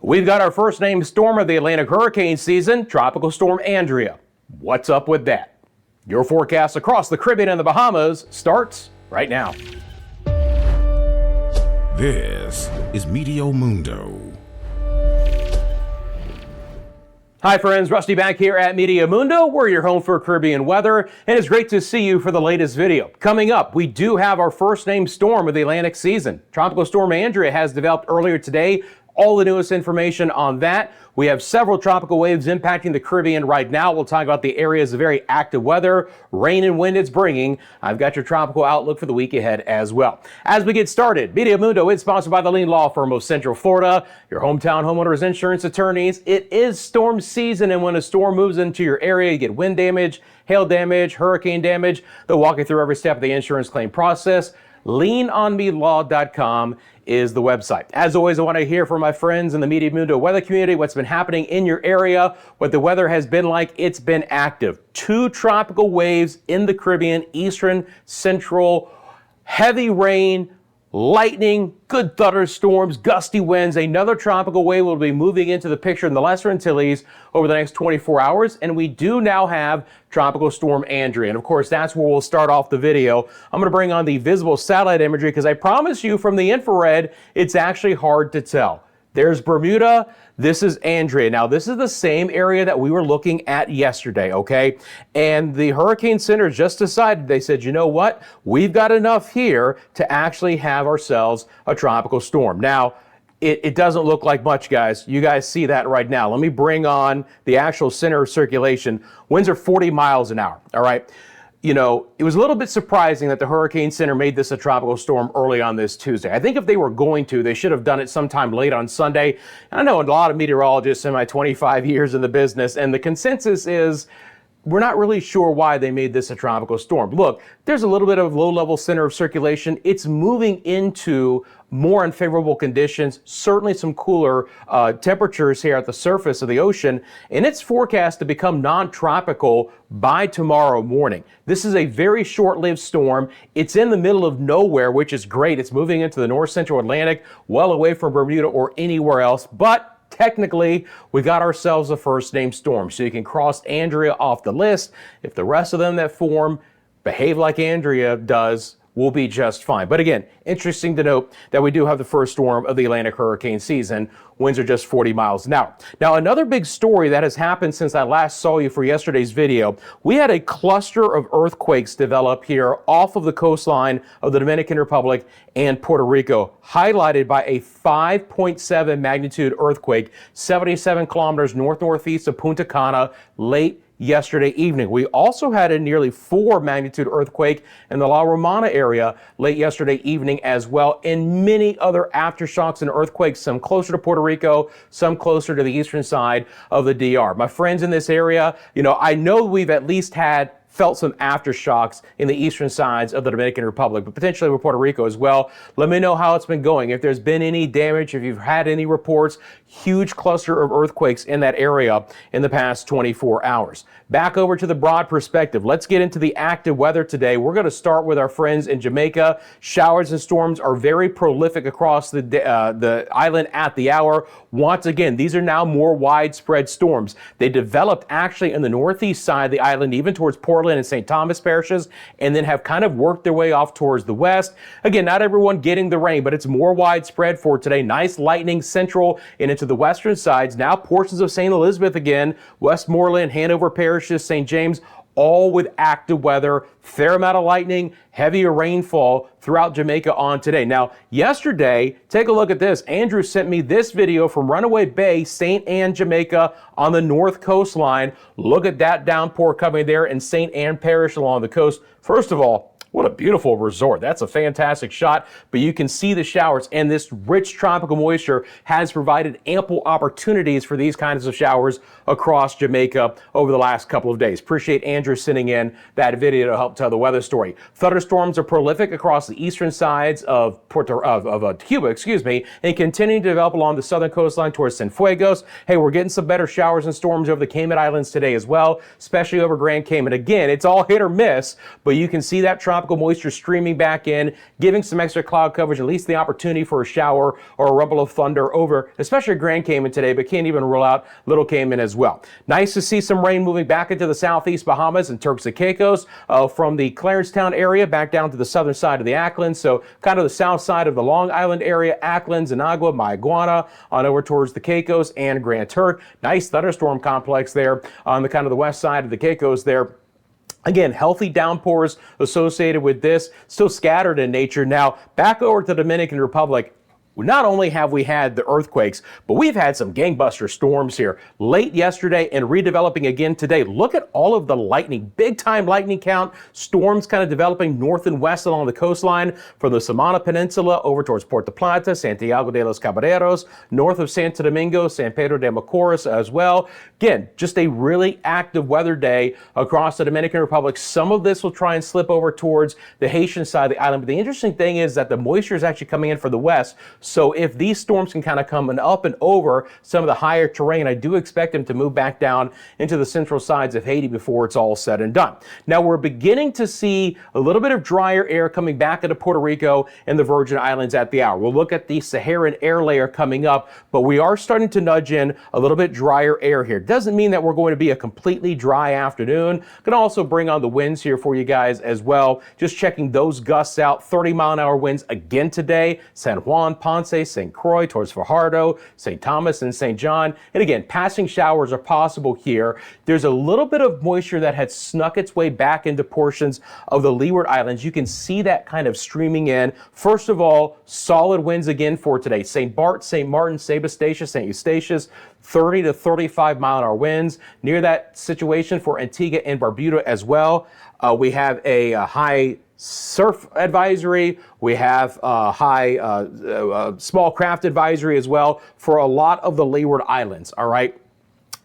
We've got our first named storm of the Atlantic hurricane season, Tropical Storm Andrea. What's up with that? Your forecast across the Caribbean and the Bahamas starts right now. This is Meteo Mundo. Hi friends, Rusty back here at Meteo Mundo. We're your home for Caribbean weather, and it's great to see you for the latest video. Coming up, we do have our first named storm of the Atlantic season. Tropical Storm Andrea has developed earlier today. All the newest information on that. We have several tropical waves impacting the Caribbean right now. We'll talk about the areas of very active weather, rain and wind it's bringing. I've got your tropical outlook for the week ahead as well. As we get started, Meteo Mundo is sponsored by the leading law firm of Central Florida, your hometown homeowners insurance attorneys. It is storm season, and when a storm moves into your area, you get wind damage, hail damage, hurricane damage. They'll walk you through every step of the insurance claim process. leanonmelaw.com is the website. As always, I want to hear from my friends in the Meteo Mundo weather community, what's been happening in your area, what the weather has been like. It's been active. 2 tropical waves in the Caribbean, eastern, central, heavy rain, lightning, good thunderstorms, gusty winds. Another tropical wave will be moving into the picture in the Lesser Antilles over the next 24 hours. And we do now have Tropical Storm Andrea. And of course, that's where we'll start off the video. I'm going to bring on the visible satellite imagery because I promise you from the infrared, it's actually hard to tell. There's Bermuda. This is Andrea. Now, this is the same area that we were looking at yesterday, okay? And the Hurricane Center just decided, they said, you know what? We've got enough here to actually have ourselves a tropical storm. Now, it doesn't look like much, guys. You guys see that right now. Let me bring on the actual center of circulation. Winds are 40 miles an hour, all right? You know, it was a little bit surprising that the Hurricane Center made this a tropical storm early on this Tuesday. I think if they were going to, they should have done it sometime late on Sunday. And I know a lot of meteorologists in my 25 years in the business, and the consensus is we're not really sure why they made this a tropical storm. Look, there's a little bit of low-level center of circulation. It's moving into more unfavorable conditions, certainly some cooler temperatures here at the surface of the ocean, and it's forecast to become non-tropical by tomorrow morning. This is a very short-lived storm. It's in the middle of nowhere, which is great. It's moving into the north central Atlantic, well away from Bermuda or anywhere else, but technically, we got ourselves a first named storm, so you can cross Andrea off the list. If the rest of them that form behave like Andrea does, we'll be just fine. But again, interesting to note that we do have the first storm of the Atlantic hurricane season. Winds are just 40 miles an hour. Now, another big story that has happened since I last saw you for yesterday's video, we had a cluster of earthquakes develop here off of the coastline of the Dominican Republic and Puerto Rico, highlighted by a 5.7 magnitude earthquake, 77 kilometers north-northeast of Punta Cana late yesterday evening. We also had a nearly 4 magnitude earthquake in the La Romana area late yesterday evening as well, and many other aftershocks and earthquakes, some closer to Puerto Rico, some closer to the eastern side of the DR. My friends in this area, you know, I know we've at least felt some aftershocks in the eastern sides of the Dominican Republic, but potentially with Puerto Rico as well. Let me know how it's been going. If there's been any damage, if you've had any reports, huge cluster of earthquakes in that area in the past 24 hours. Back over to the broad perspective. Let's get into the active weather today. We're going to start with our friends in Jamaica. Showers and storms are very prolific across the island at the hour. Once again, these are now more widespread storms. They developed actually in the northeast side of the island, even towards Portland and St. Thomas parishes, and then have kind of worked their way off towards the west. Again, not everyone getting the rain, but it's more widespread for today. Nice lightning central and into the western sides. Now portions of St. Elizabeth again, Westmoreland, Hanover parishes, St. James, all with active weather, fair amount of lightning, heavier rainfall throughout Jamaica on today. Now, yesterday, take a look at this. Andrew sent me this video from Runaway Bay, St. Anne, Jamaica on the north coastline. Look at that downpour coming there in St. Anne Parish along the coast. First of all, what a beautiful resort. That's a fantastic shot, but you can see the showers, and this rich tropical moisture has provided ample opportunities for these kinds of showers across Jamaica over the last couple of days. Appreciate Andrew sending in that video to help tell the weather story. Thunderstorms are prolific across the eastern sides of Cuba, and continuing to develop along the southern coastline towards Cienfuegos. Hey, we're getting some better showers and storms over the Cayman Islands today as well, especially over Grand Cayman. Again, it's all hit or miss, but you can see that tropical tropical moisture streaming back in, giving some extra cloud coverage, at least the opportunity for a shower or a rumble of thunder over, especially Grand Cayman today, but can't even rule out Little Cayman as well. Nice to see some rain moving back into the southeast Bahamas and Turks and Caicos from the Clarencetown area back down to the southern side of the Acklins. So kind of the south side of the Long Island area, Acklins, Anagua, Mayaguana, on over towards the Caicos and Grand Turk. Nice thunderstorm complex there on the kind of the west side of the Caicos there. Again, healthy downpours associated with this, still scattered in nature. Now, back over to the Dominican Republic. Not only have we had the earthquakes, but we've had some gangbuster storms here late yesterday and redeveloping again today. Look at all of the lightning, big time lightning count, storms kind of developing north and west along the coastline from the Samana Peninsula over towards Puerto Plata, Santiago de los Caballeros, north of Santo Domingo, San Pedro de Macorís as well. Again, just a really active weather day across the Dominican Republic. Some of this will try and slip over towards the Haitian side of the island. But the interesting thing is that the moisture is actually coming in from the west. So if these storms can kind of come up and over some of the higher terrain, I do expect them to move back down into the central sides of Haiti before it's all said and done. Now we're beginning to see a little bit of drier air coming back into Puerto Rico and the Virgin Islands at the hour. We'll look at the Saharan air layer coming up, but we are starting to nudge in a little bit drier air here. Doesn't mean that we're going to be a completely dry afternoon. Can also bring on the winds here for you guys as well. Just checking those gusts out. 30-mile-an-hour winds again today. San Juan, Ponce, St. Croix, towards Fajardo, St. Thomas, and St. John. And again, passing showers are possible here. There's a little bit of moisture that had snuck its way back into portions of the Leeward Islands. You can see that kind of streaming in. First of all, solid winds again for today. St. Bart, St. Martin, St. Eustatius, 30 to 35-mile-an-hour winds. Near that situation for Antigua and Barbuda as well. We have a high surf advisory. We have small craft advisory as well for a lot of the Leeward Islands. All right.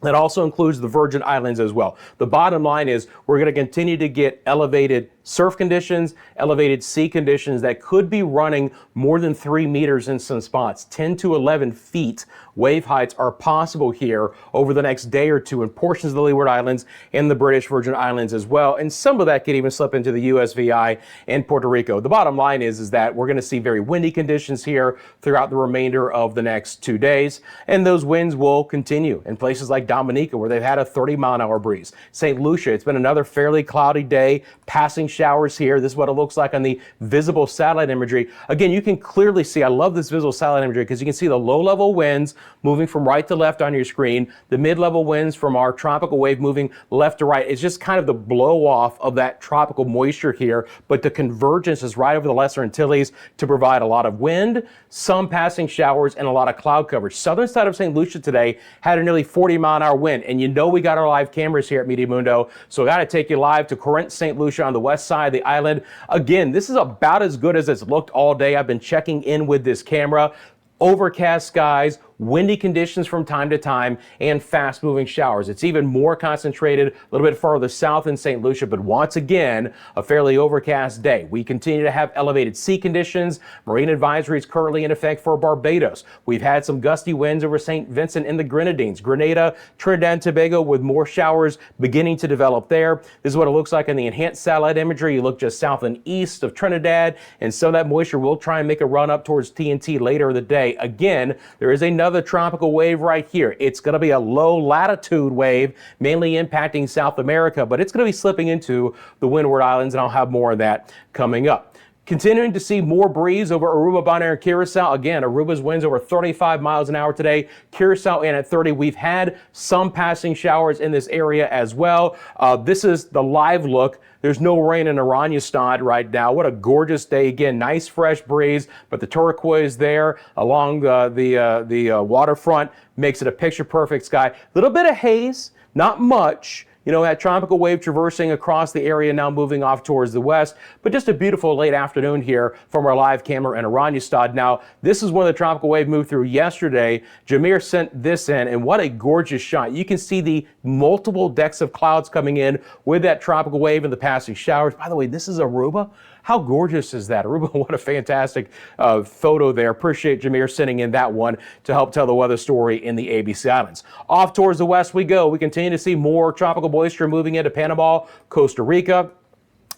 That also includes the Virgin Islands as well. The bottom line is we're going to continue to get elevated surf conditions, elevated sea conditions that could be running more than 3 meters in some spots. 10 to 11 feet wave heights are possible here over the next day or two in portions of the Leeward Islands and the British Virgin Islands as well. And some of that could even slip into the USVI and Puerto Rico. The bottom line is that we're going to see very windy conditions here throughout the remainder of the next 2 days. And those winds will continue in places like Dominica, where they've had a 30-mile-an-hour breeze. St. Lucia, it's been another fairly cloudy day, passing showers here. This is what it looks like on the visible satellite imagery. Again, you can clearly see, I love this visual satellite imagery because you can see the low-level winds moving from right to left on your screen, the mid-level winds from our tropical wave moving left to right. It's just kind of the blow-off of that tropical moisture here, but the convergence is right over the Lesser Antilles to provide a lot of wind, some passing showers, and a lot of cloud coverage. Southern side of St. Lucia today had a nearly 40-mile-an-hour wind, and you know we got our live cameras here at Meteo Mundo, so I got to take you live to Corinth, St. Lucia on the west side of the island. Again, this is about as good as it's looked all day. I've been checking in with this camera. Overcast skies, windy conditions from time to time, and fast-moving showers. It's even more concentrated a little bit farther south in St. Lucia, but once again, a fairly overcast day. We continue to have elevated sea conditions. Marine advisories currently in effect for Barbados. We've had some gusty winds over St. Vincent and the Grenadines. Grenada, Trinidad and Tobago with more showers beginning to develop there. This is what it looks like in the enhanced satellite imagery. You look just south and east of Trinidad, and some of that moisture will try and make a run up towards TNT later in the day. Again, there is another tropical wave right here. It's going to be a low latitude wave, mainly impacting South America, but it's going to be slipping into the Windward Islands, and I'll have more of that coming up. Continuing to see more breeze over Aruba, Bonaire, and Curacao. Again, Aruba's winds over 35 miles an hour today. Curacao in at 30. We've had some passing showers in this area as well. This is the live look. There's no rain in Oranjestad right now. What a gorgeous day. Again, nice fresh breeze, but the turquoise there along the waterfront makes it a picture-perfect sky. A little bit of haze, not much. You know, that tropical wave traversing across the area now moving off towards the west, but just a beautiful late afternoon here from our live camera in Oranjestad. Now, this is when the tropical wave moved through yesterday. Jameer sent this in, and what a gorgeous shot. You can see the multiple decks of clouds coming in with that tropical wave and the passing showers. By the way, this is Aruba. How gorgeous is that? Aruba, what a fantastic photo there. Appreciate Jameer sending in that one to help tell the weather story in the ABC Islands. Off towards the west we go. We continue to see more tropical moisture moving into Panama, Costa Rica.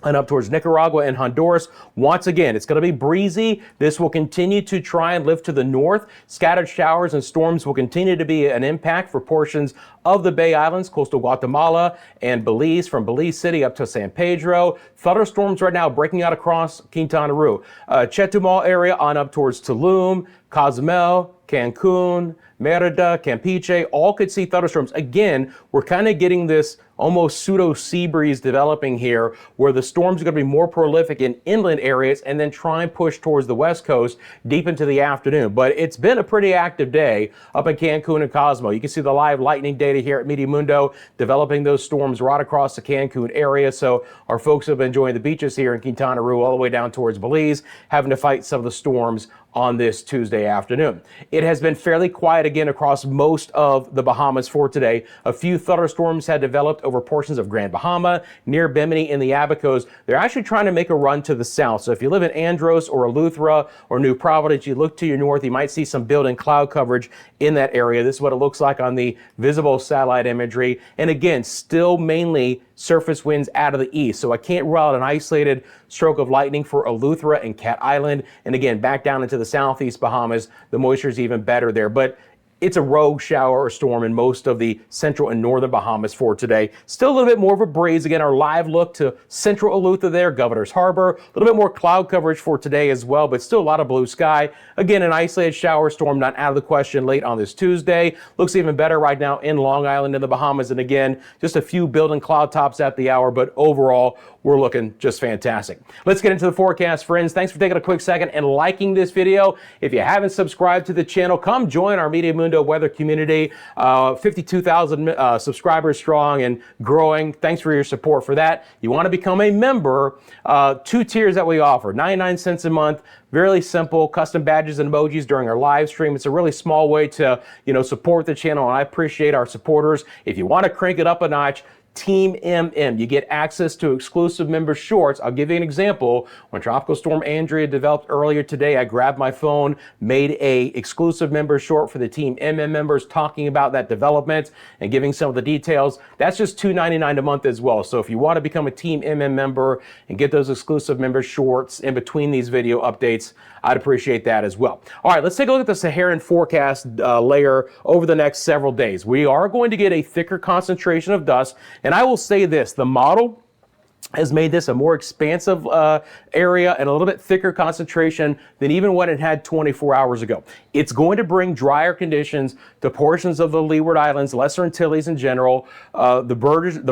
and up towards Nicaragua and Honduras. Once again, it's going to be breezy. This will continue to try and lift to the north. Scattered showers and storms will continue to be an impact for portions of the Bay Islands, coastal Guatemala and Belize, from Belize City up to San Pedro. Thunderstorms right now breaking out across Quintana Roo. Chetumal area on up towards Tulum, Cozumel, Cancun, Merida, Campeche, all could see thunderstorms. Again, we're kind of getting this almost pseudo sea breeze developing here, where the storms are going to be more prolific in inland areas and then try and push towards the west coast deep into the afternoon. But it's been a pretty active day up in Cancun and Cozumel. You can see the live lightning data here at Meteo Mundo, developing those storms right across the Cancun area. So our folks have been enjoying the beaches here in Quintana Roo all the way down towards Belize, having to fight some of the storms on this Tuesday afternoon. It has been fairly quiet again across most of the Bahamas for today. A few thunderstorms had developed over portions of Grand Bahama, near Bimini and the Abacos. They're actually trying to make a run to the south. So if you live in Andros or Eleuthera or New Providence, you look to your north, you might see some building cloud coverage in that area. This is what it looks like on the visible satellite imagery. And again, still mainly surface winds out of the east. So I can't rule out an isolated stroke of lightning for Eleuthera and Cat Island. And again, back down into the southeast Bahamas, the moisture is even better there. But it's a rogue shower or storm in most of the central and northern Bahamas for today. Still a little bit more of a breeze. Again, our live look to central Eleuthera there, Governor's Harbor. A little bit more cloud coverage for today as well, but still a lot of blue sky. Again, an isolated shower storm not out of the question late on this Tuesday. Looks even better right now in Long Island in the Bahamas. And again, just a few building cloud tops at the hour, but overall, we're looking just fantastic. Let's get into the forecast, friends. Thanks for taking a quick second and liking this video. If you haven't subscribed to the channel, come join our Meteo Mundo weather community. 52,000 subscribers strong and growing. Thanks for your support for that. You want to become a member, 2 tiers that we offer, 99 cents a month. Very simple, custom badges and emojis during our live stream. It's a really small way to, support the channel, and I appreciate our supporters. If you want to crank it up a notch, Team MM. You get access to exclusive member shorts. I'll give you an example. When Tropical Storm Andrea developed earlier today, I grabbed my phone, made a exclusive member short for the Team MM members, talking about that development and giving some of the details. That's just $2.99 a month as well. So if you want to become a Team MM member and get those exclusive member shorts in between these video updates, I'd appreciate that as well. All right, let's take a look at the Saharan forecast layer over the next several days. We are going to get a thicker concentration of dust. And I will say this, the model has made this a more expansive area and a little bit thicker concentration than even what it had 24 hours ago. It's going to bring drier conditions to portions of the Leeward Islands, Lesser Antilles in general, the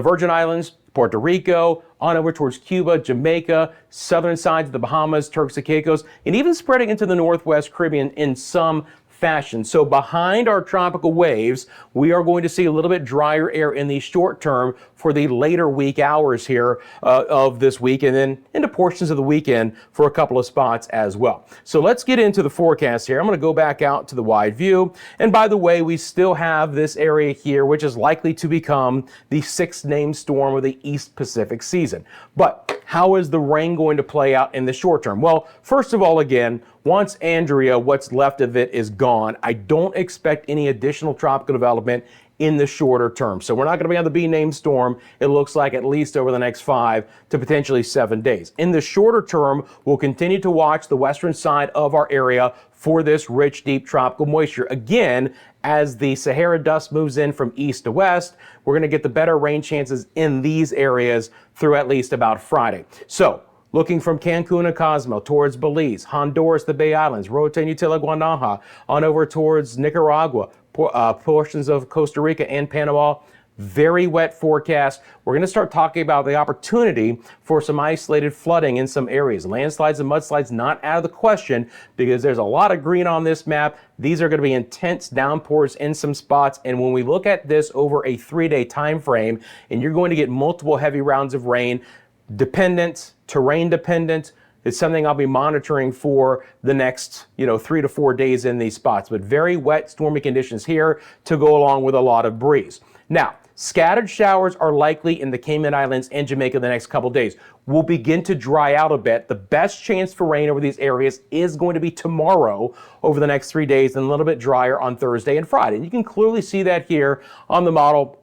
Virgin Islands, Puerto Rico, on over towards Cuba, Jamaica, southern sides of the Bahamas, Turks and Caicos, and even spreading into the Northwest Caribbean in some fashion. So behind our tropical waves, we are going to see a little bit drier air in the short term for the later week hours here of this week, and then into portions of the weekend for a couple of spots as well. So let's get into the forecast here. I'm going to go back out to the wide view. And by the way, we still have this area here, which is likely to become the 6th named storm of the East Pacific season. But how is the rain going to play out in the short term? Well, first of all, again, once Andrea, what's left of it, is gone, I don't expect any additional tropical development in the shorter term. So we're not going to be on the B-named storm, it looks like, at least over the next 5 to potentially 7 days. In the shorter term, we'll continue to watch the western side of our area for this rich, deep tropical moisture. Again, as the Sahara dust moves in from east to west, we're going to get the better rain chances in these areas through at least about Friday. So looking from Cancun and Cozumel towards Belize, Honduras, the Bay Islands, Roatán, Utila, Guanaja, on over towards Nicaragua, portions of Costa Rica and Panama. Very wet forecast. We're going to start talking about the opportunity for some isolated flooding in some areas. Landslides and mudslides not out of the question because there's a lot of green on this map. These are going to be intense downpours in some spots. And when we look at this over a 3-day time frame, and you're going to get multiple heavy rounds of rain, terrain dependent, it's something I'll be monitoring for the next, 3 to 4 days in these spots. But very wet, stormy conditions here to go along with a lot of breeze. Now, scattered showers are likely in the Cayman Islands and Jamaica the next couple days. We'll begin to dry out a bit. The best chance for rain over these areas is going to be tomorrow over the next 3 days, and a little bit drier on Thursday and Friday. And you can clearly see that here on the model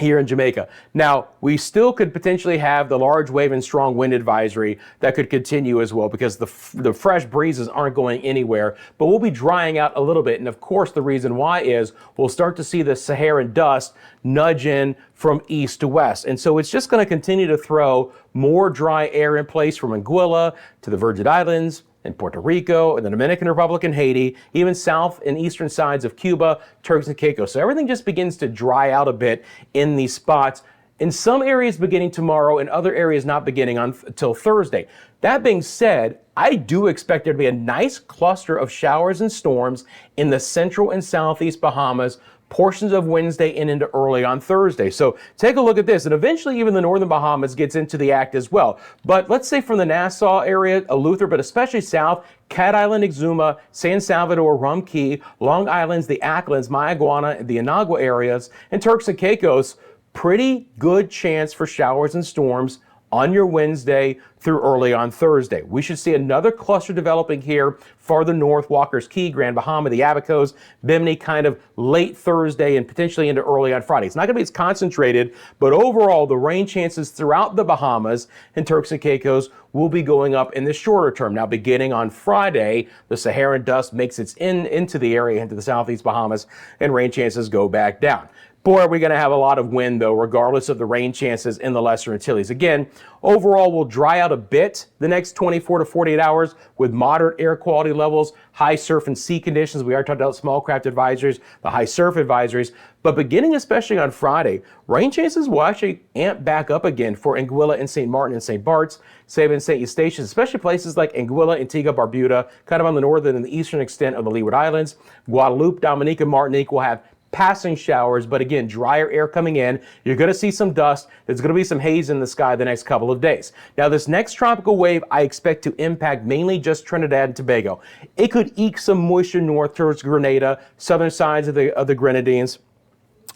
here in Jamaica. Now, we still could potentially have the large wave and strong wind advisory that could continue as well, because the fresh breezes aren't going anywhere, but we'll be drying out a little bit. And of course, the reason why is we'll start to see the Saharan dust nudge in from east to west. And so it's just going to continue to throw more dry air in place from Anguilla to the Virgin Islands, in Puerto Rico, and the Dominican Republic and Haiti, even south and eastern sides of Cuba, Turks and Caicos. So everything just begins to dry out a bit in these spots. In some areas beginning tomorrow, and other areas not beginning until Thursday. That being said, I do expect there to be a nice cluster of showers and storms in the central and southeast Bahamas, portions of Wednesday and into early on Thursday. So take a look at this, and eventually even the northern Bahamas gets into the act as well. But let's say from the Nassau area, Eleuthera, but especially south, Cat Island, Exuma, San Salvador, Rum Key, Long Islands, the Acklins, Mayaguana, the Inagua areas, and Turks and Caicos, pretty good chance for showers and storms on your Wednesday through early on Thursday. We should see another cluster developing here farther north, Walker's Key, Grand Bahama, the Abacos, Bimini, kind of late Thursday and potentially into early on Friday. It's not going to be as concentrated, but overall the rain chances throughout the Bahamas and Turks and Caicos will be going up in the shorter term. Now, beginning on Friday, the Saharan dust makes its into the area, into the southeast Bahamas, and rain chances go back down. Boy, are we going to have a lot of wind, though, regardless of the rain chances in the Lesser Antilles. Again, overall, we'll dry out a bit the next 24 to 48 hours with moderate air quality levels, high surf and sea conditions. We are talking about small craft advisories, the high surf advisories. But beginning especially on Friday, rain chances will actually amp back up again for Anguilla and St. Martin and St. Bart's, Saba and St. Eustatius, especially places like Anguilla, Antigua, Barbuda, kind of on the northern and the eastern extent of the Leeward Islands. Guadeloupe, Dominica, Martinique will have passing showers, but again, drier air coming in. You're going to see some dust. There's going to be some haze in the sky the next couple of days. Now, this next tropical wave, I expect to impact mainly just Trinidad and Tobago. It could eke some moisture north towards Grenada, southern sides of the Grenadines.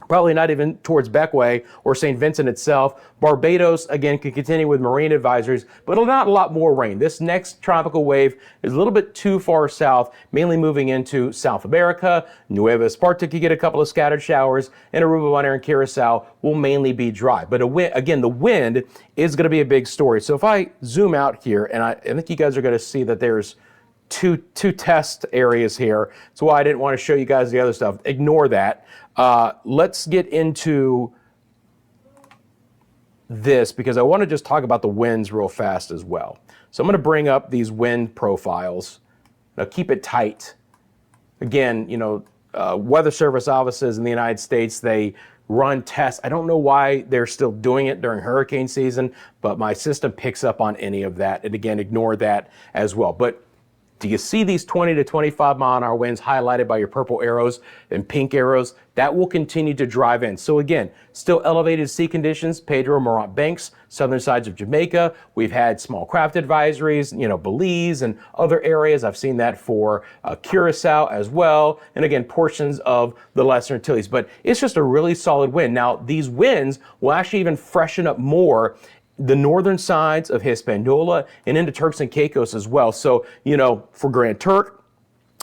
Probably not even towards Bequia or St. Vincent itself. Barbados, again, can continue with marine advisories, but not a lot more rain. This next tropical wave is a little bit too far south, mainly moving into South America. Nueva Esparta could get a couple of scattered showers, and Aruba, Bonaire, and Curacao will mainly be dry. But again, the wind is going to be a big story. So if I zoom out here, and I think you guys are going to see that there's two test areas here. That's why I didn't want to show you guys the other stuff. Ignore that. Let's get into this because I want to just talk about the winds real fast as well. So I'm going to bring up these wind profiles. Now keep it tight. Again, Weather Service offices in the United States, they run tests. I don't know why they're still doing it during hurricane season, but my system picks up on any of that. And again, ignore that as well. But do you see these 20 to 25 mile an hour winds highlighted by your purple arrows and pink arrows? That will continue to drive in. So again, still elevated sea conditions, Pedro, Morant Banks, southern sides of Jamaica. We've had small craft advisories, Belize and other areas. I've seen that for Curacao as well. And again, portions of the Lesser Antilles. But it's just a really solid wind. Now, these winds will actually even freshen up more the northern sides of Hispaniola and into Turks and Caicos as well. So, for Grand Turk,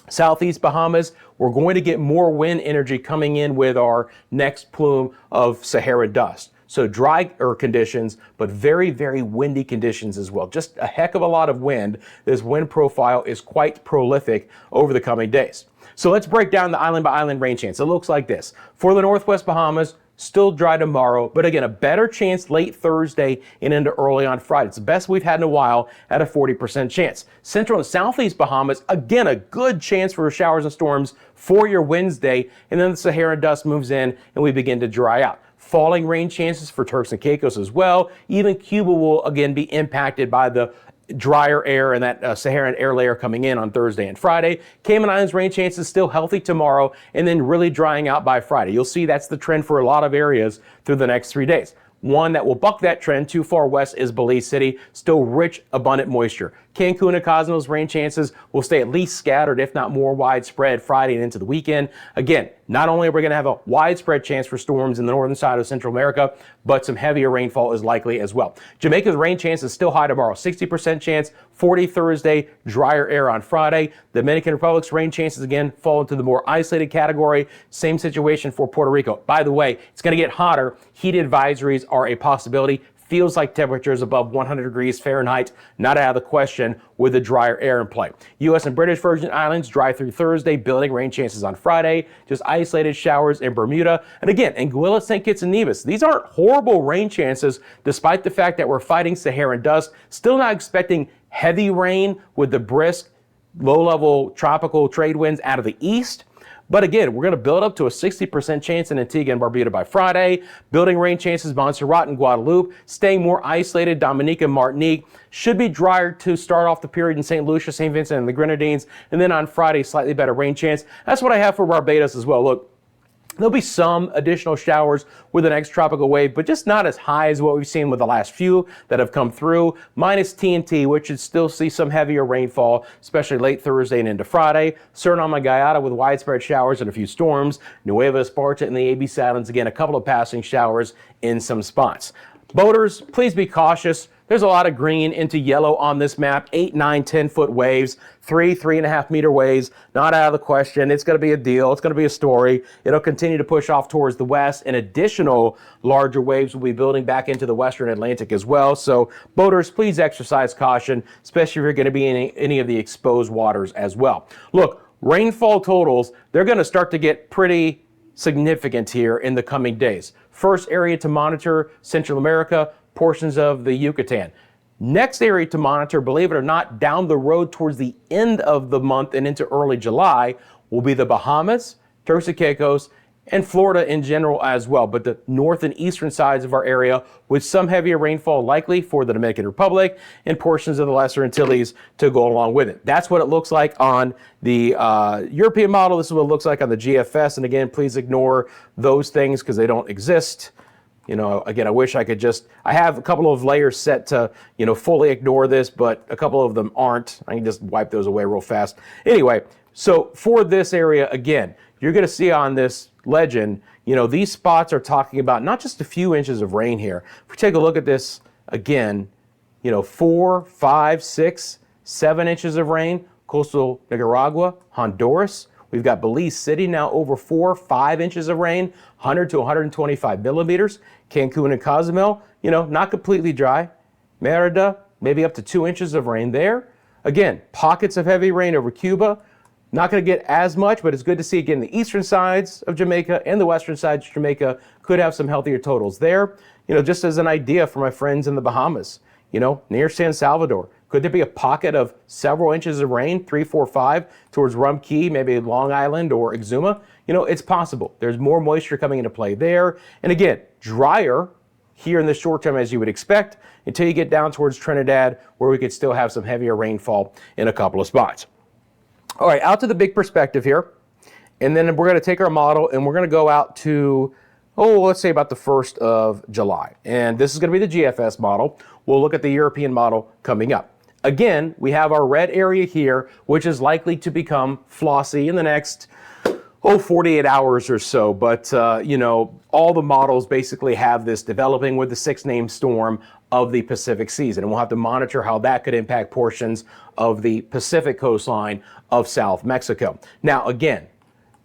Southeast Bahamas, we're going to get more wind energy coming in with our next plume of Saharan dust. So drier conditions, but very, very windy conditions as well. Just a heck of a lot of wind. This wind profile is quite prolific over the coming days. So let's break down the island by island rain chance. It looks like this. For the Northwest Bahamas, still dry tomorrow, but again, a better chance late Thursday and into early on Friday. It's the best we've had in a while at a 40% chance. Central and Southeast Bahamas, again, a good chance for showers and storms for your Wednesday, and then the Saharan dust moves in and we begin to dry out. Falling rain chances for Turks and Caicos as well. Even Cuba will again be impacted by the drier air and that Saharan air layer coming in on Thursday and Friday. Cayman Islands rain chances still healthy tomorrow and then really drying out by Friday. You'll see that's the trend for a lot of areas through the next 3 days. One that will buck that trend too far west is Belize City, still rich, abundant moisture. Cancun and Cozumel's rain chances will stay at least scattered, if not more widespread, Friday and into the weekend. Again, not only are we going to have a widespread chance for storms in the northern side of Central America, but some heavier rainfall is likely as well. Jamaica's rain chance is still high tomorrow, 60% chance, 40 Thursday, drier air on Friday. The Dominican Republic's rain chances again fall into the more isolated category. Same situation for Puerto Rico. By the way, it's going to get hotter. Heat advisories are a possibility. Feels like temperatures above 100 degrees Fahrenheit, not out of the question with the drier air in play. U.S. and British Virgin Islands dry through Thursday, building rain chances on Friday, just isolated showers in Bermuda. And again, Anguilla, St. Kitts and Nevis. These aren't horrible rain chances, despite the fact that we're fighting Saharan dust. Still not expecting heavy rain with the brisk, low-level tropical trade winds out of the east. But again, we're going to build up to a 60% chance in Antigua and Barbuda by Friday. Building rain chances Montserrat and Guadeloupe. Staying more isolated, Dominica and Martinique. Should be drier to start off the period in St. Lucia, St. Vincent, and the Grenadines. And then on Friday, slightly better rain chance. That's what I have for Barbados as well. Look, there'll be some additional showers with the next tropical wave, but just not as high as what we've seen with the last few that have come through. Minus TNT, which should still see some heavier rainfall, especially late Thursday and into Friday. Suriname and Guyana with widespread showers and a few storms. Nueva Esparta and the ABC Islands, again, a couple of passing showers in some spots. Boaters, please be cautious. There's a lot of green into yellow on this map. 8, 9, 10-foot waves, 3.5 meter waves, not out of the question. It's going to be a deal. It's going to be a story. It'll continue to push off towards the west, and additional larger waves will be building back into the western Atlantic as well. So boaters, please exercise caution, especially if you're going to be in any of the exposed waters as well. Look, rainfall totals, they're going to start to get pretty significant here in the coming days. First area to monitor, Central America, portions of the Yucatan. Next area to monitor, believe it or not, down the road towards the end of the month and into early July will be the Bahamas, Turks and Caicos, and Florida in general as well. But the north and eastern sides of our area with some heavier rainfall likely for the Dominican Republic and portions of the Lesser Antilles to go along with it. That's what it looks like on the European model. This is what it looks like on the GFS. And again, please ignore those things because they don't exist. You know, again, I wish I could I have a couple of layers set to, fully ignore this, but a couple of them aren't. I can just wipe those away real fast. Anyway, so for this area, again, you're going to see on this legend, these spots are talking about not just a few inches of rain here. If we take a look at this again, 4, 5, 6, 7 inches of rain, coastal Nicaragua, Honduras. We've got Belize City now over 4, 5 inches of rain, 100 to 125 millimeters. Cancun and Cozumel, not completely dry. Merida, maybe up to 2 inches of rain there. Again, pockets of heavy rain over Cuba. Not going to get as much, but it's good to see again the eastern sides of Jamaica and the western sides of Jamaica could have some healthier totals there. Just as an idea for my friends in the Bahamas, near San Salvador. Could there be a pocket of several inches of rain, 3, 4, 5, towards Rum Cay, maybe Long Island or Exuma? It's possible. There's more moisture coming into play there. And again, drier here in the short term as you would expect until you get down towards Trinidad where we could still have some heavier rainfall in a couple of spots. All right, out to the big perspective here. And then we're going to take our model and we're going to go out to, let's say about the 1st of July. And this is going to be the GFS model. We'll look at the European model coming up. Again, we have our red area here, which is likely to become Flossy in the next, 48 hours or so. But, all the models basically have this developing with the 6-name storm of the Pacific season. And we'll have to monitor how that could impact portions of the Pacific coastline of South Mexico. Now, again,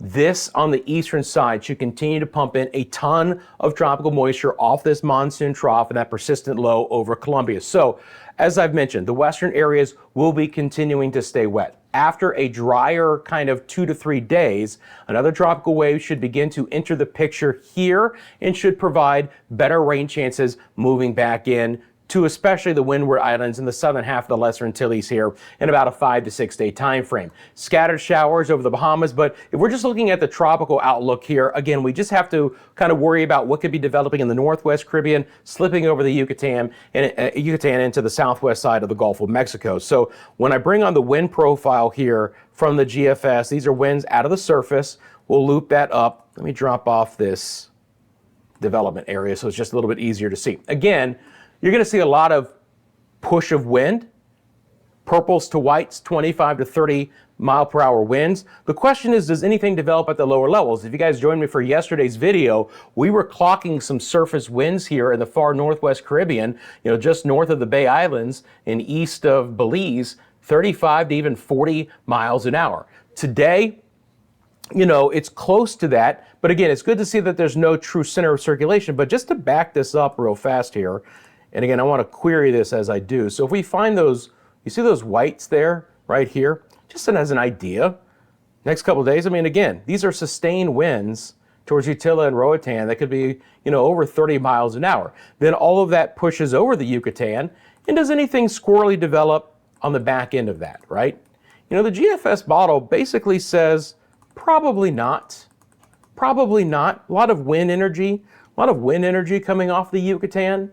this on the eastern side should continue to pump in a ton of tropical moisture off this monsoon trough and that persistent low over Colombia. So, as I've mentioned, the western areas will be continuing to stay wet. After a drier kind of 2 to 3 days, another tropical wave should begin to enter the picture here and should provide better rain chances moving back in to especially the Windward Islands in the southern half of the Lesser Antilles here in about a 5 to 6 day time frame. Scattered showers over the Bahamas, but if we're just looking at the tropical outlook here, again, we just have to kind of worry about what could be developing in the Northwest Caribbean, slipping over the Yucatan into the southwest side of the Gulf of Mexico. So when I bring on the wind profile here from the GFS, these are winds out of the surface. We'll loop that up. Let me drop off this development area so it's just a little bit easier to see. Again, you're going to see a lot of push of wind Purples to whites, 25 to 30 mile per hour winds. The question is, does anything develop at the lower levels? If you guys joined me for yesterday's video, we were clocking some surface winds here in the far northwest Caribbean, just north of the Bay Islands and east of Belize, 35 to even 40 miles an hour. Today, it's close to that, but again, it's good to see that there's no true center of circulation. But just to back this up real fast here, and again, I want to query this as I do. So if we find those, you see those whites there, right here, just as an idea, next couple of days, again, these are sustained winds towards Utila and Roatan that could be, over 30 miles an hour. Then all of that pushes over the Yucatan, and does anything squirrely develop on the back end of that, right? The GFS model basically says, probably not. Probably not. A lot of wind energy coming off the Yucatan.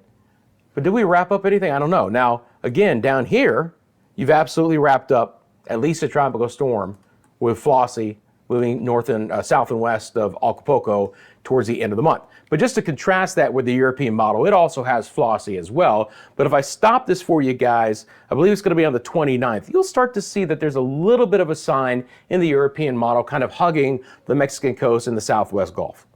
But did we wrap up anything? I don't know. Now, again, down here, you've absolutely wrapped up at least a tropical storm with Flossy moving north and south and west of Acapulco towards the end of the month. But just to contrast that with the European model, it also has Flossy as well. But if I stop this for you guys, I believe it's going to be on the 29th, you'll start to see that there's a little bit of a sign in the European model kind of hugging the Mexican coast and the southwest Gulf.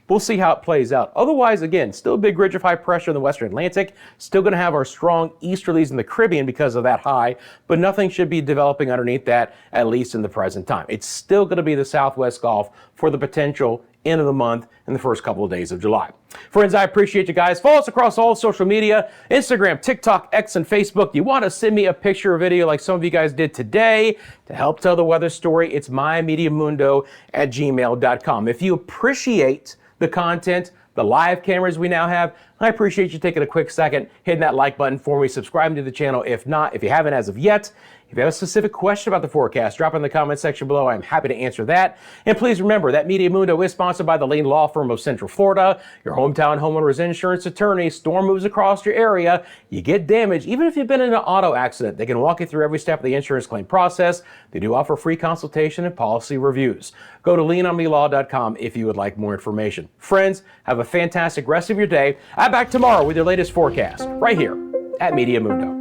We'll see how it plays out. Otherwise, again, still a big ridge of high pressure in the western Atlantic. Still going to have our strong easterlies in the Caribbean because of that high, but nothing should be developing underneath that, at least in the present time. It's still going to be the southwest Gulf for the potential end of the month in the first couple of days of July. Friends, I appreciate you guys. Follow us across all social media, Instagram, TikTok, X, and Facebook. You want to send me a picture or video like some of you guys did today to help tell the weather story, it's myMediaMundo@gmail.com. If you appreciate the content, the live cameras we now have, I appreciate you taking a quick second, hitting that like button for me, subscribing to the channel if you haven't as of yet. If you have a specific question about the forecast, drop it in the comment section below. I'm happy to answer that. And please remember that Meteo Mundo is sponsored by the Lane Law Firm of Central Florida, your hometown homeowner's insurance attorney. Storm moves across your area, you get damage. Even if you've been in an auto accident, they can walk you through every step of the insurance claim process. They do offer free consultation and policy reviews. Go to leanonmelaw.com if you would like more information. Friends, have a fantastic rest of your day. I'm back tomorrow with your latest forecast right here at Meteo Mundo.